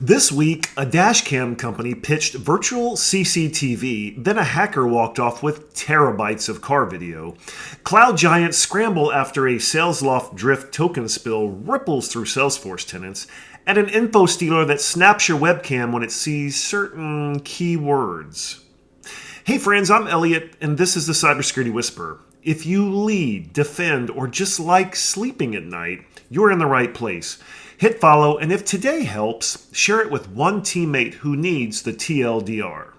This week, a dashcam company pitched virtual CCTV, then a hacker walked off with terabytes of car video. Cloud giants scramble after a Salesloft drift token spill ripples through Salesforce tenants, and an infostealer that snaps your webcam when it sees certain keywords. Hey friends, I'm Elliott, and this is the Cybersecurity Whisperer. If you lead, defend, or just like sleeping at night, you're in the right place. Hit follow, and if today helps, share it with one teammate who needs the TLDR.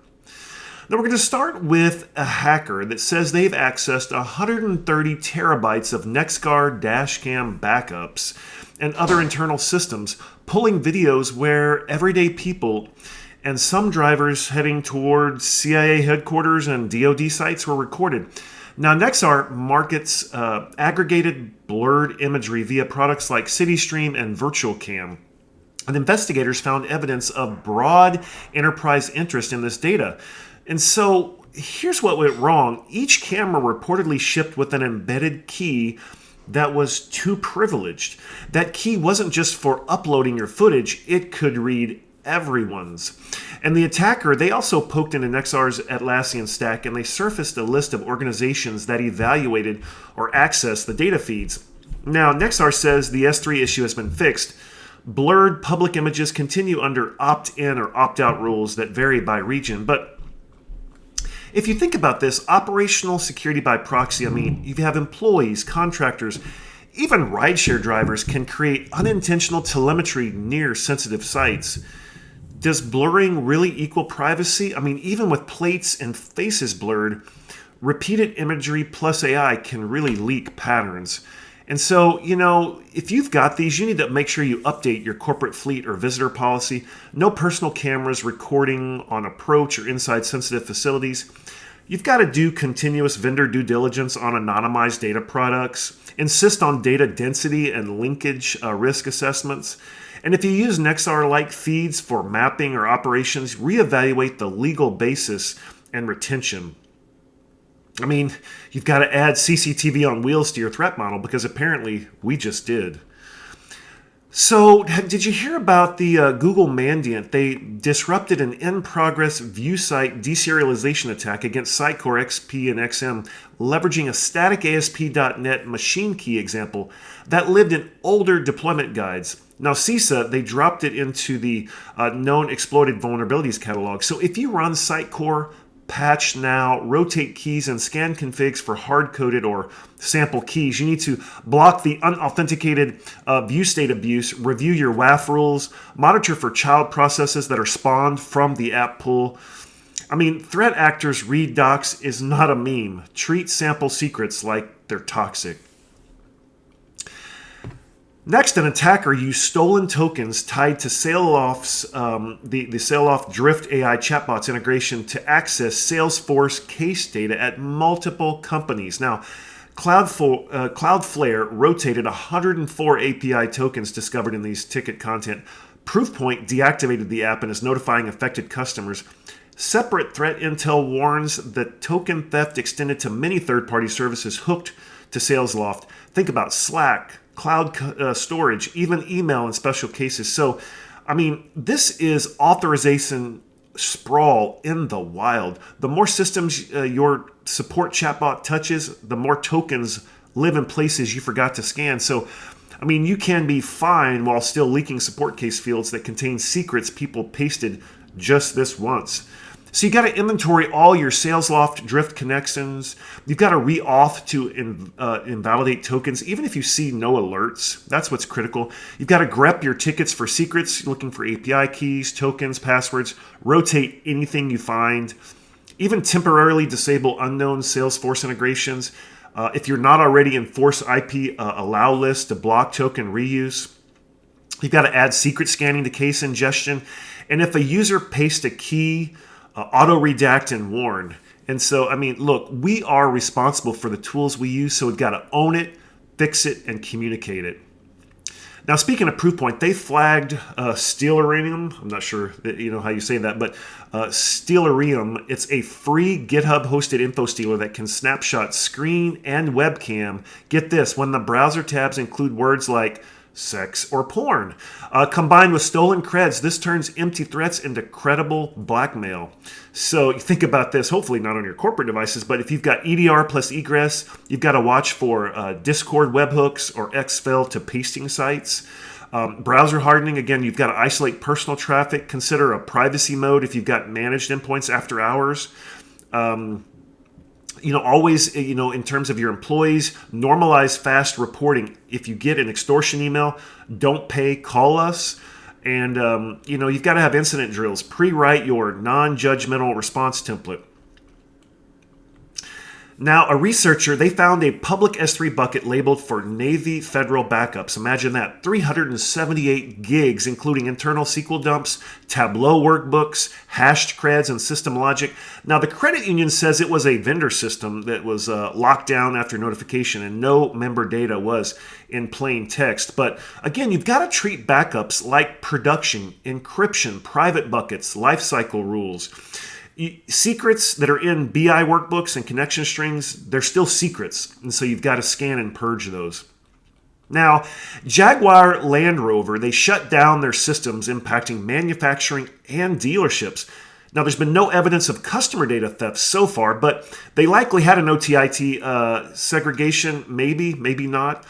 Now we're going to start with a hacker that says they've accessed 130 terabytes of Nexar Dashcam backups and other internal systems, pulling videos where everyday people and some drivers heading towards CIA headquarters and DoD sites were recorded. Now, Nexar markets aggregated blurred imagery via products like CityStream and VirtualCam. And investigators found evidence of broad enterprise interest in this data. And so here's what went wrong. Each camera reportedly shipped with an embedded key that was too privileged. That key wasn't just for uploading your footage, it could read everyone's. And the attacker, they also poked into Nexar's Atlassian stack and they surfaced a list of organizations that evaluated or accessed the data feeds. Now, Nexar says the S3 issue has been fixed. Blurred public images continue under opt-in or opt-out rules that vary by region. But if you think about this, operational security by proxy, you have employees, contractors, even rideshare drivers can create unintentional telemetry near sensitive sites. Does blurring really equal privacy? Even with plates and faces blurred, repeated imagery plus AI can really leak patterns. And so, if you've got these, you need to make sure you update your corporate fleet or visitor policy. No personal cameras recording on approach or inside sensitive facilities. You've got to do continuous vendor due diligence on anonymized data products. Insist on data density and linkage risk assessments. And if you use Nexar-like feeds for mapping or operations, reevaluate the legal basis and retention. You've got to add CCTV on wheels to your threat model because apparently we just did. So, did you hear about the Google Mandiant? They disrupted an in-progress view site deserialization attack against Sitecore XP and XM, leveraging a static ASP.NET machine key example that lived in older deployment guides. Now, CISA, they dropped it into the known exploited vulnerabilities catalog. So if you run Sitecore, patch now, rotate keys, and scan configs for hard-coded or sample keys, you need to block the unauthenticated view state abuse, review your WAF rules, monitor for child processes that are spawned from the app pool. Threat actors read docs is not a meme. Treat sample secrets like they're toxic. Next, an attacker used stolen tokens tied to Salesloft's the Salesloft Drift AI chatbots integration to access Salesforce case data at multiple companies. Now, Cloudflare rotated 104 API tokens discovered in these ticket content. Proofpoint deactivated the app and is notifying affected customers. Separate threat intel warns that token theft extended to many third-party services hooked to Salesloft. Think about Slack, cloud storage, even email in special cases. So, this is authorization sprawl in the wild. The more systems your support chatbot touches, the more tokens live in places you forgot to scan. So, you can be fine while still leaking support case fields that contain secrets people pasted just this once. So you got to inventory all your Salesloft drift connections. You've got to re-auth to invalidate tokens, even if you see no alerts. That's what's critical. You've got to grep your tickets for secrets, looking for API keys, tokens, passwords. Rotate anything you find. Even temporarily disable unknown Salesforce integrations. If you're not already in Force IP allow list to block token reuse. You've got to add secret scanning to case ingestion. And if a user pastes a key, auto-redact and warn. And so, look, we are responsible for the tools we use, so we've got to own it, fix it, and communicate it. Now, speaking of Proofpoint, they flagged Stealerium. I'm not sure how you say that, but Stealerium, it's a free GitHub-hosted infostealer that can snapshot screen and webcam. Get this, when the browser tabs include words like sex, or porn. Combined with stolen creds, this turns empty threats into credible blackmail. So you think about this, hopefully not on your corporate devices, but if you've got EDR plus egress, you've got to watch for Discord webhooks or exfil to pasting sites. Browser hardening, again, you've got to isolate personal traffic. Consider a privacy mode if you've got managed endpoints after hours. Always, in terms of your employees, normalize fast reporting. If you get an extortion email, don't pay, call us. And, you've got to have incident drills. Pre-write your non-judgmental response template. Now, a researcher, they found a public S3 bucket labeled for Navy federal backups. Imagine that, 378 gigs, including internal SQL dumps, Tableau workbooks, hashed creds, and system logic. Now, the credit union says it was a vendor system that was locked down after notification, and no member data was in plain text. But again, you've got to treat backups like production, encryption, private buckets, lifecycle rules. Secrets that are in BI workbooks and connection strings, they're still secrets. And so you've got to scan and purge those. Now, Jaguar Land Rover, they shut down their systems impacting manufacturing and dealerships. Now, there's been no evidence of customer data theft so far, but they likely had an OTIT segregation, maybe not.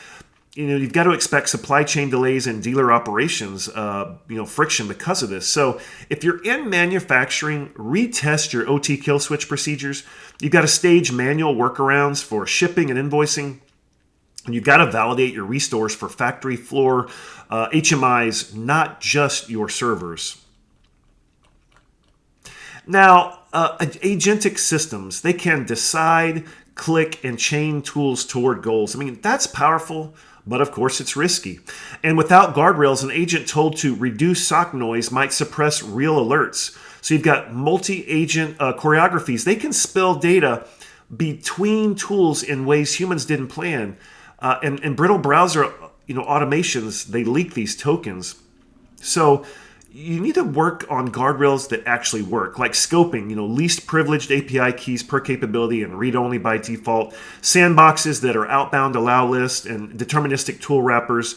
You've got to expect supply chain delays and dealer operations, friction because of this. So if you're in manufacturing, retest your OT kill switch procedures. You've got to stage manual workarounds for shipping and invoicing. And you've got to validate your restores for factory floor HMIs, not just your servers. Now, agentic systems, they can decide, click, and chain tools toward goals. I mean, that's powerful. But of course, it's risky. And without guardrails, an agent told to reduce SOC noise might suppress real alerts. So you've got multi-agent choreographies. They can spill data between tools in ways humans didn't plan. And brittle browser automations, they leak these tokens. So you need to work on guardrails that actually work, like scoping, least privileged API keys per capability and read-only by default, sandboxes that are outbound allow list, and deterministic tool wrappers.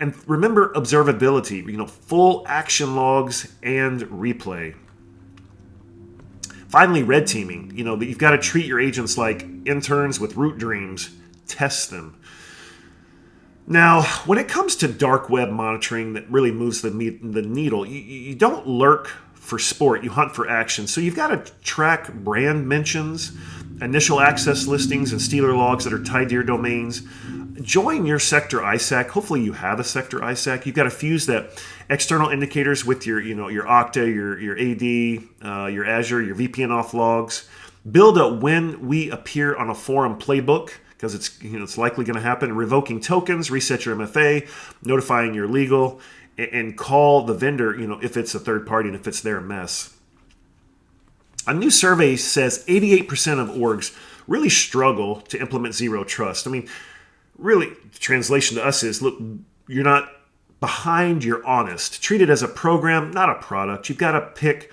And remember observability, full action logs and replay. Finally, red teaming, you've got to treat your agents like interns with root dreams. Test them. Now, when it comes to dark web monitoring that really moves the needle, you don't lurk for sport, you hunt for action. So you've got to track brand mentions, initial access listings, and stealer logs that are tied to your domains. Join your sector ISAC. Hopefully you have a sector ISAC. You've got to fuse that external indicators with your Okta, your AD, your Azure, your VPN off logs. Build a when we appear on a forum playbook, because it's likely going to happen. Revoking tokens, reset your MFA, notifying your legal, and call the vendor, if it's a third party and if it's their mess. A new survey says 88% of orgs really struggle to implement zero trust. I mean, really, the translation to us is, look, you're not behind, you're honest. Treat it as a program, not a product. You've got to pick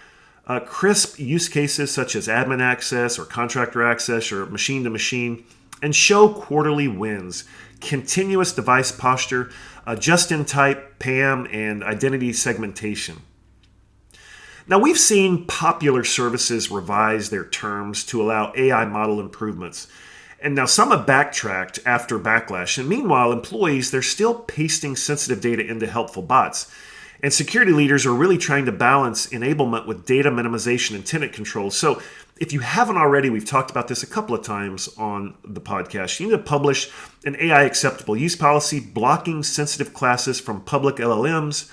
crisp use cases such as admin access or contractor access or machine to machine, and show quarterly wins, continuous device posture, just-in-type, PAM, and identity segmentation. Now, we've seen popular services revise their terms to allow AI model improvements. And now some have backtracked after backlash. And meanwhile, employees, they're still pasting sensitive data into helpful bots. And security leaders are really trying to balance enablement with data minimization and tenant control. So if you haven't already, we've talked about this a couple of times on the podcast. You need to publish an AI acceptable use policy, blocking sensitive classes from public LLMs,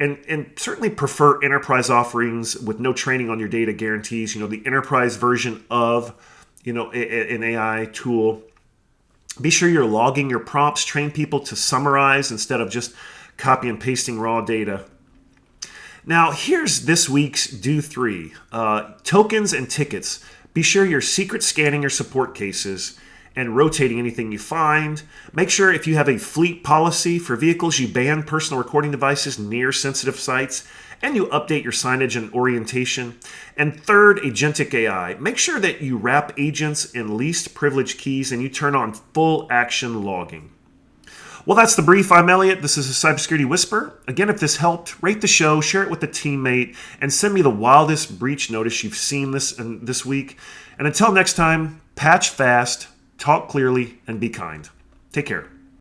and certainly prefer enterprise offerings with no training on your data guarantees. The enterprise version of an AI tool. Be sure you're logging your prompts. Train people to summarize instead of just copy and pasting raw data. Now, here's this week's Do 3. Tokens and tickets. Be sure you're secret scanning your support cases and rotating anything you find. Make sure if you have a fleet policy for vehicles, you ban personal recording devices near sensitive sites, and you update your signage and orientation. And third, Agentic AI. Make sure that you wrap agents in least privileged keys and you turn on full action logging. Well, that's the brief. I'm Elliott. This is a Cybersecurity Whisperer. Again, if this helped, rate the show, share it with a teammate, and send me the wildest breach notice you've seen this week. And until next time, patch fast, talk clearly, and be kind. Take care.